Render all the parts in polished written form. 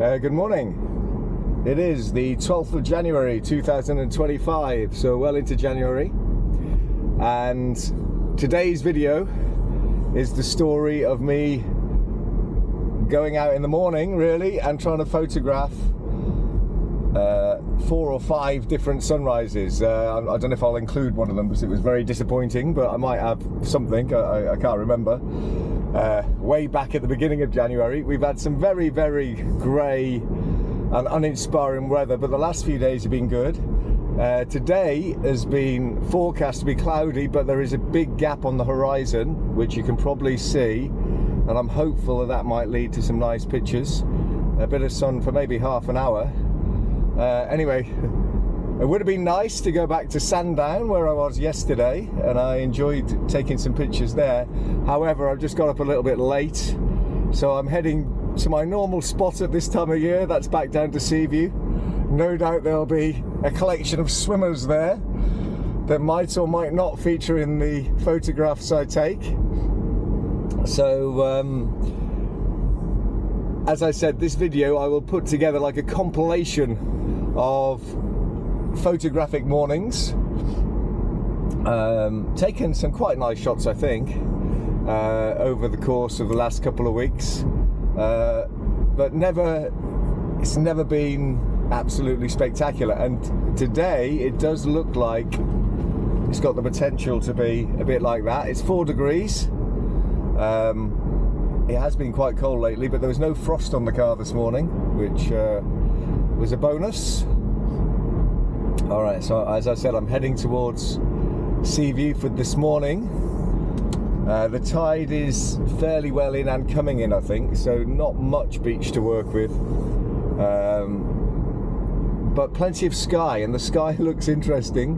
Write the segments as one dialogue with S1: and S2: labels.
S1: Good morning. It is the 12th of January 2025, so well into January. And today's video is the story of me going out in the morning, really, and trying to photograph 4 or 5 different sunrises. I don't know if I'll include one of them because it was very disappointing, but I might have something, I can't remember. Way back at the beginning of January, we've had some very, very grey and uninspiring weather, but the last few days have been good. Today has been forecast to be cloudy, but there is a big gap on the horizon, which you can probably see, and I'm hopeful that that might lead to some nice pictures. A bit of sun for maybe half an hour. Anyway, it would have been nice to go back to Sandown where I was yesterday, and I enjoyed taking some pictures there. However, I've just got up a little bit late, so I'm heading to my normal spot at this time of year. That's back down to Seaview. No doubt there'll be a collection of swimmers there that might or might not feature in the photographs I take. So as I said, this video I will put together like a compilation of photographic mornings. Taken some quite nice shots, I think, over the course of the last couple of weeks, but it's never been absolutely spectacular, and today it does look like it's got the potential to be a bit like that. It's 4 degrees. It has been quite cold lately, but there was no frost on the car this morning, which was a bonus. Alright, so as I said, I'm heading towards Seaview for this morning. The tide is fairly well in and coming in, I think, so not much beach to work with. But plenty of sky, and the sky looks interesting.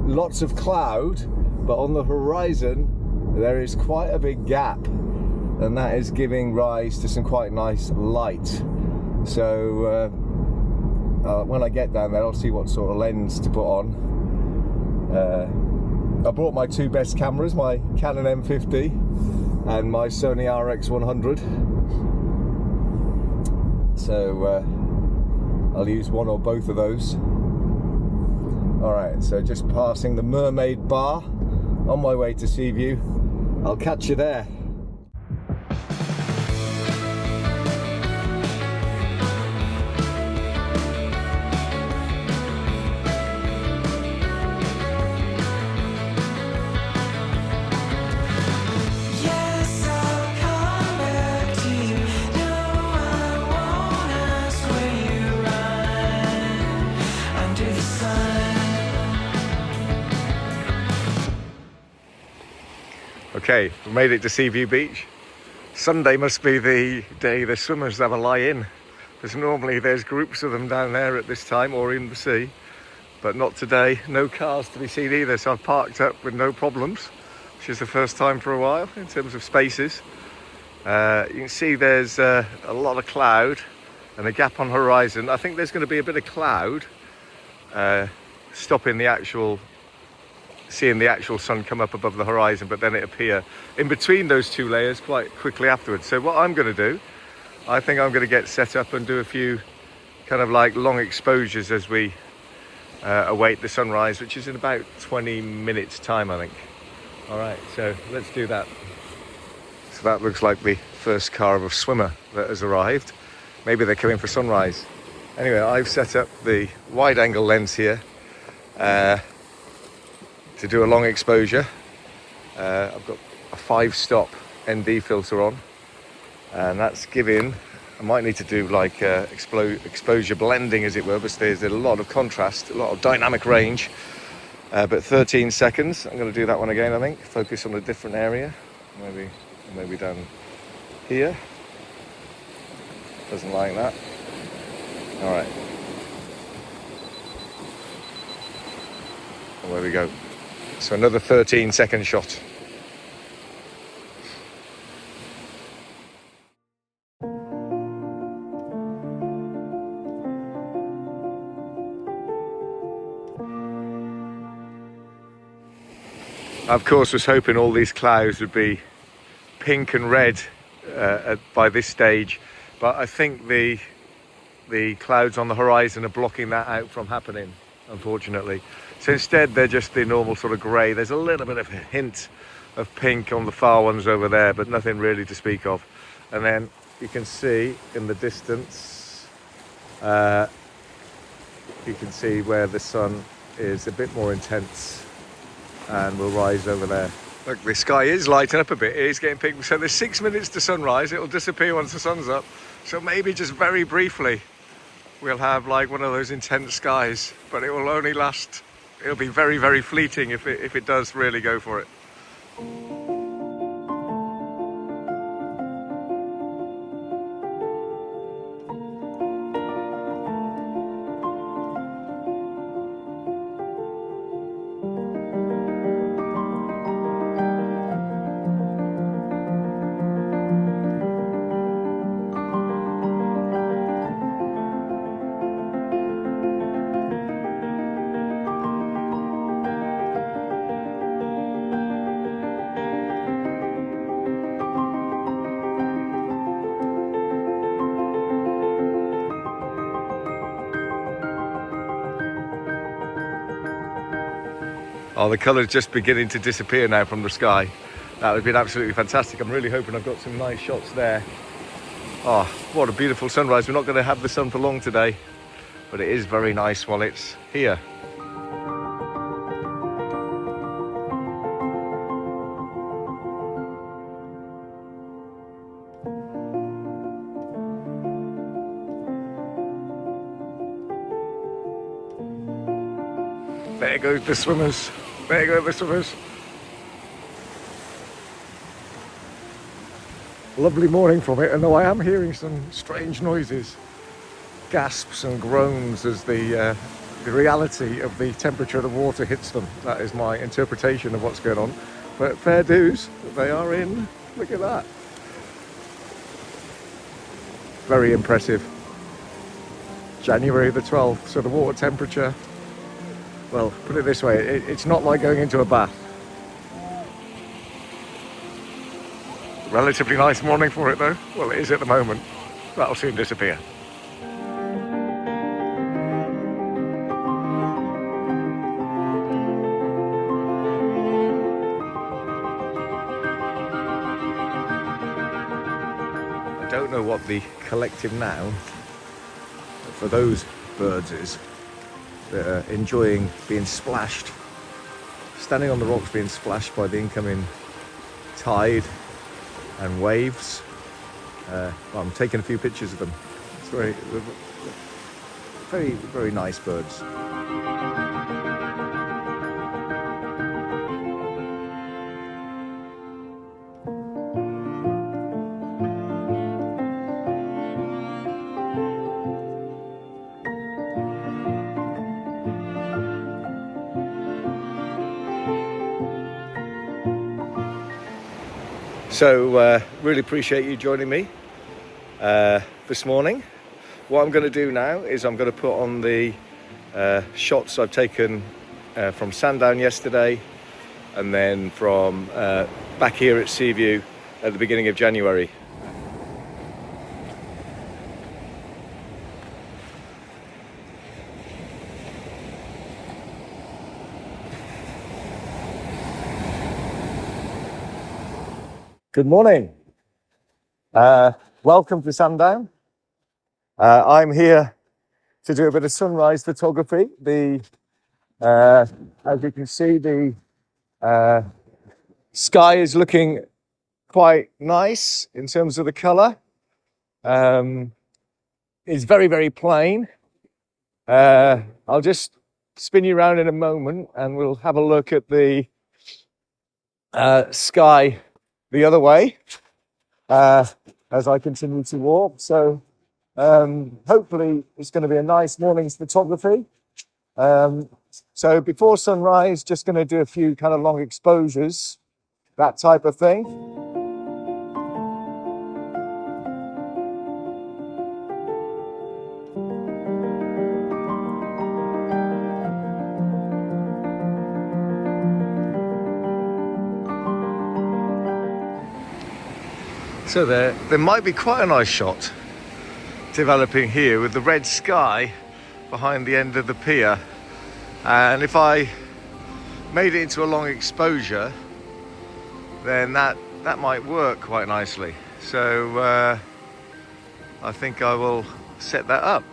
S1: Lots of cloud, but on the horizon there is quite a big gap, and that is giving rise to some quite nice light. So when I get down there, I'll see what sort of lens to put on. I brought my 2 best cameras, my Canon M50 and my Sony RX100. So I'll use one or both of those. Alright, so just passing the Mermaid Bar on my way to Seaview. I'll catch you there. Okay, we made it to Seaview Beach. Sunday must be the day the swimmers have a lie-in, because normally there's groups of them down there at this time or in the sea, but not today. No cars to be seen either, so I've parked up with no problems, which is the first time for a while in terms of spaces. You can see there's a lot of cloud and a gap on horizon. I think there's going to be a bit of cloud stopping seeing the actual sun come up above the horizon, but then it appear in between those 2 layers quite quickly afterwards. So what I'm going to do, I think I'm going to get set up and do a few kind of like long exposures as we await the sunrise, which is in about 20 minutes time, I think. All right, so let's do that. So that looks like the first car of a swimmer that has arrived. Maybe they're coming for sunrise. Anyway, I've set up the wide angle lens here to do a long exposure. I've got a 5-stop ND filter on, and that's giving, I might need to do like exposure blending, as it were, but there's a lot of contrast, a lot of dynamic range, but 13 seconds. I'm going to do that one again, I think. Focus on a different area, maybe down here. Doesn't like that. All right, and there we go. So another 13-second shot. I, of course, was hoping all these clouds would be pink and red by this stage, but I think the clouds on the horizon are blocking that out from happening, unfortunately. So instead they're just the normal sort of grey. There's a little bit of a hint of pink on the far ones over there, but nothing really to speak of. And then you can see in the distance, you can see where the sun is a bit more intense and will rise over there. Look, the sky is lighting up a bit. It is getting pink. So there's 6 minutes to sunrise. It'll disappear once the sun's up. So maybe just very briefly, we'll have like one of those intense skies, but it will only last. It'll be very, very fleeting if it does really go for it. Oh, the colour's just beginning to disappear now from the sky. That would have been absolutely fantastic. I'm really hoping I've got some nice shots there. Oh, what a beautiful sunrise. We're not going to have the sun for long today, but it is very nice while it's here. There goes the swimmers. There go the swimmers. Lovely morning from it, and though I am hearing some strange noises, gasps and groans as the reality of the temperature of the water hits them. That is my interpretation of what's going on. But fair dues, they are in. Look at that. Very impressive. January the 12th, so the water temperature, well, put it this way, it's not like going into a bath. Relatively nice morning for it though. Well, it is at the moment. That'll soon disappear. I don't know what the collective noun for those birds is. That are enjoying being splashed, standing on the rocks being splashed by the incoming tide and waves. Well, I'm taking a few pictures of them. It's very nice birds. So really appreciate you joining me this morning. What I'm going to do now is I'm going to put on the shots I've taken from Sandown yesterday, and then from back here at Seaview at the beginning of January. Good morning. Welcome to Sandown. I'm here to do a bit of sunrise photography. As you can see, the sky is looking quite nice in terms of the colour. It's very, very plain. I'll just spin you around in a moment and we'll have a look at the sky the other way as I continue to walk. So hopefully it's going to be a nice morning's photography. So before sunrise, just going to do a few kind of long exposures, that type of thing. So there might be quite a nice shot developing here with the red sky behind the end of the pier. And if I made it into a long exposure, then that might work quite nicely. So I think I will set that up.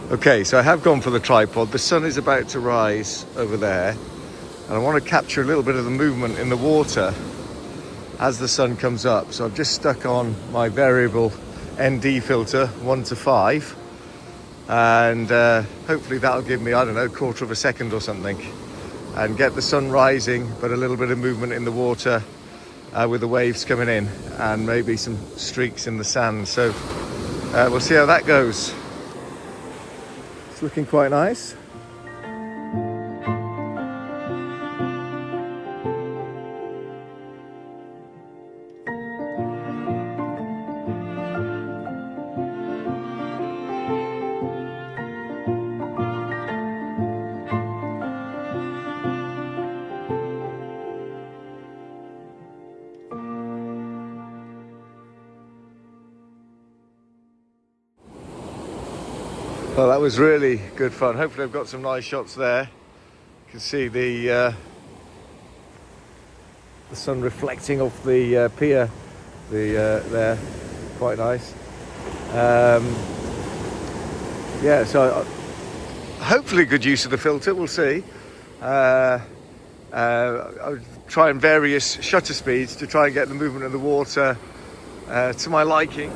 S1: Okay, so I have gone for the tripod. The sun is about to rise over there, and I want to capture a little bit of the movement in the water as the sun comes up. So I've just stuck on my variable ND filter 1 to 5, and hopefully that'll give me, I don't know, 1/4 of a second or something, and get the sun rising but a little bit of movement in the water with the waves coming in and maybe some streaks in the sand. So we'll see how that goes. It's looking quite nice. Well, that was really good fun. Hopefully I've got some nice shots there. You can see the sun reflecting off the pier there. Quite nice. Yeah, so hopefully good use of the filter, we'll see. I'll try various shutter speeds to try and get the movement of the water to my liking.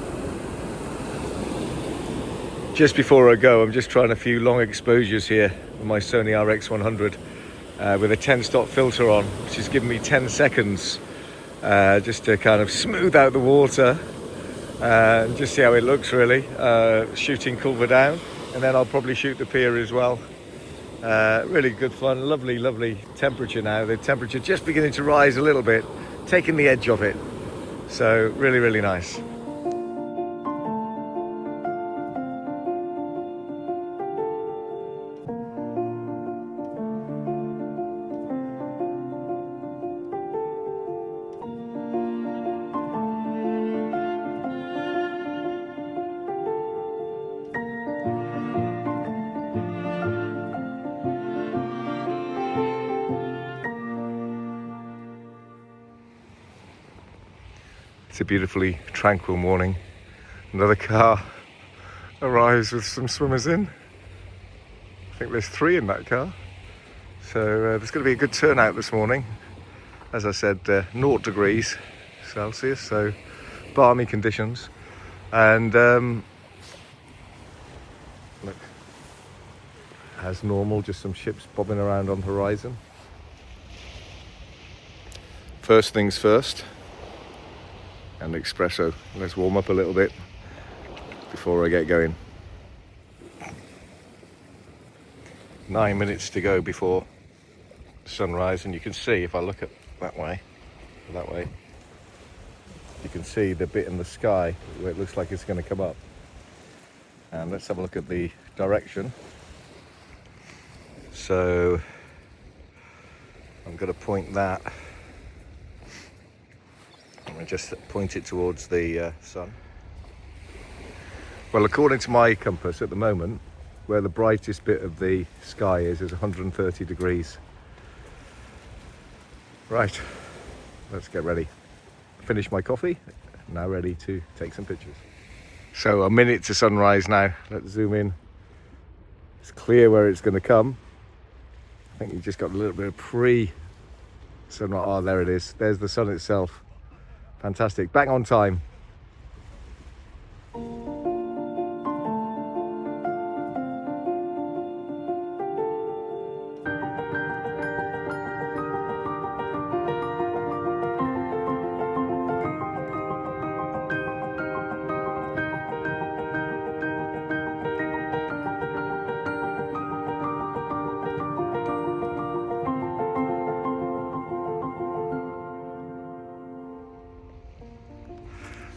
S1: Just before I go, I'm just trying a few long exposures here with my Sony RX100 with a 10-stop filter on, which is giving me 10 seconds just to kind of smooth out the water and just see how it looks really, shooting Culver down, and then I'll probably shoot the pier as well. Really good fun, lovely temperature now. The temperature just beginning to rise a little bit, taking the edge off it. So really nice. It's a beautifully tranquil morning. Another car arrives with some swimmers in. I think there's 3 in that car. So there's going to be a good turnout this morning. As I said, 0 degrees Celsius, so balmy conditions. And look, as normal, just some ships bobbing around on the horizon. First things first. And espresso. Let's warm up a little bit before I get going. 9 minutes to go before sunrise, and you can see if I look at that way, you can see the bit in the sky where it looks like it's going to come up. And let's have a look at the direction. So I'm going to point that. And just point it towards the sun. Well, according to my compass at the moment, where the brightest bit of the sky is 130 degrees. Right, let's get ready. Finish my coffee, now ready to take some pictures. So a minute to sunrise now. Let's zoom in. It's clear where it's going to come. I think you've just got a little bit of pre-sunrise. Oh, there it is. There's the sun itself. Fantastic, back on time.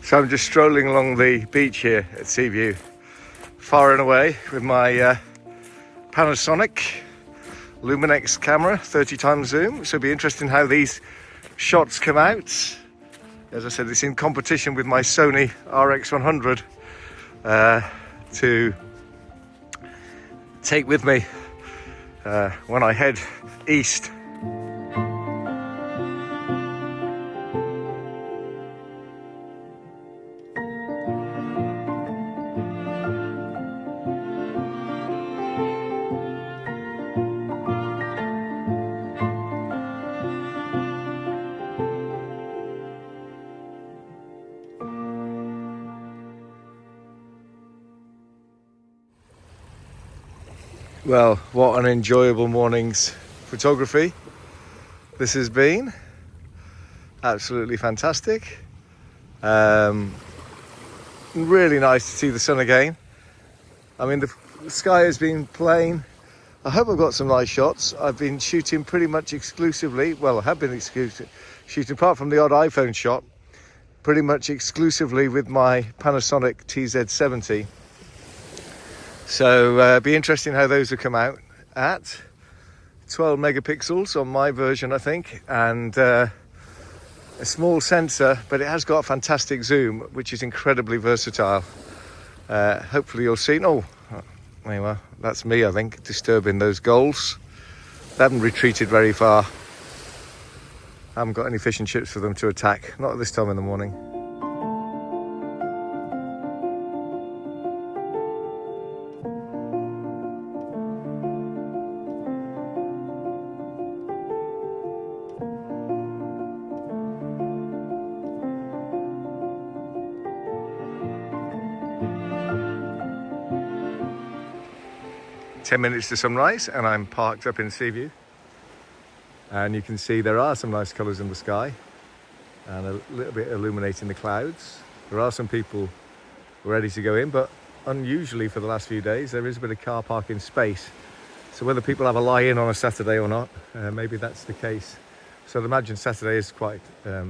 S1: So I'm just strolling along the beach here at Seaview. far and away with my Panasonic Luminex camera, 30 times zoom. So it'll be interesting how these shots come out. As I said, it's in competition with my Sony RX100 to take with me when I head east. Well, what an enjoyable morning's photography this has been. Absolutely fantastic. Really nice to see the sun again. I mean, the sky has been plain. I hope I've got some nice shots. I've been shooting pretty much exclusively, well, I have been shooting apart from the odd iPhone shot, pretty much exclusively with my Panasonic TZ70. So be interesting how those will come out at 12 megapixels on my version, I think, and a small sensor, but it has got a fantastic zoom, which is incredibly versatile. Hopefully you'll see. Oh, anyway, that's me, I think, disturbing those goals. They haven't retreated very far. I haven't got any fish and chips for them to attack, not at this time in the morning. 10 minutes to sunrise and I'm parked up in Seaview, and you can see there are some nice colours in the sky and a little bit illuminating the clouds. There are some people ready to go in, but unusually for the last few days there is a bit of car parking space, so whether people have a lie-in on a Saturday or not, maybe that's the case. So I'd imagine Saturday is quite a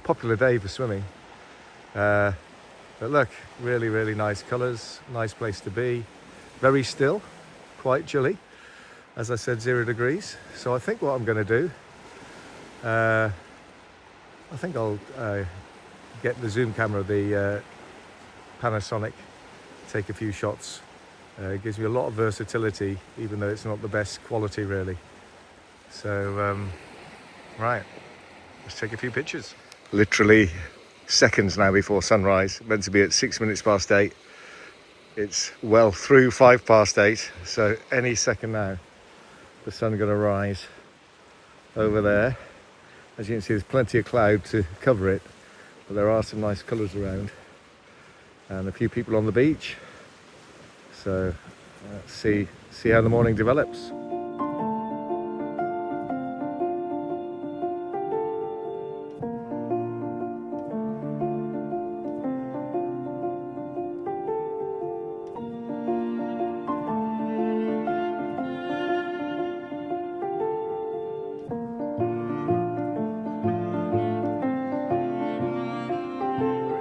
S1: popular day for swimming, but look, really nice colours, nice place to be, very still, quite chilly, as I said, 0 degrees. So I think what I'm going to do, I think I'll get the zoom camera, the Panasonic, take a few shots. It gives me a lot of versatility, even though it's not the best quality really. So right, let's take a few pictures. Literally seconds now before sunrise, meant to be at 6 minutes past 8. It's well through 5 past 8, so any second now the sun's going to rise over there. As you can see, there's plenty of cloud to cover it, but there are some nice colours around and a few people on the beach. So let's see how the morning develops.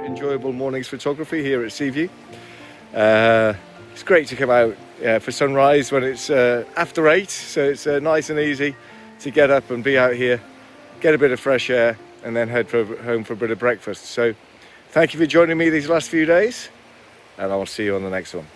S1: Enjoyable morning's photography here at Seaview. It's great to come out for sunrise when it's after 8, so it's nice and easy to get up and be out here, get a bit of fresh air, and then head home for a bit of breakfast. So thank you for joining me these last few days, and I'll see you on the next one.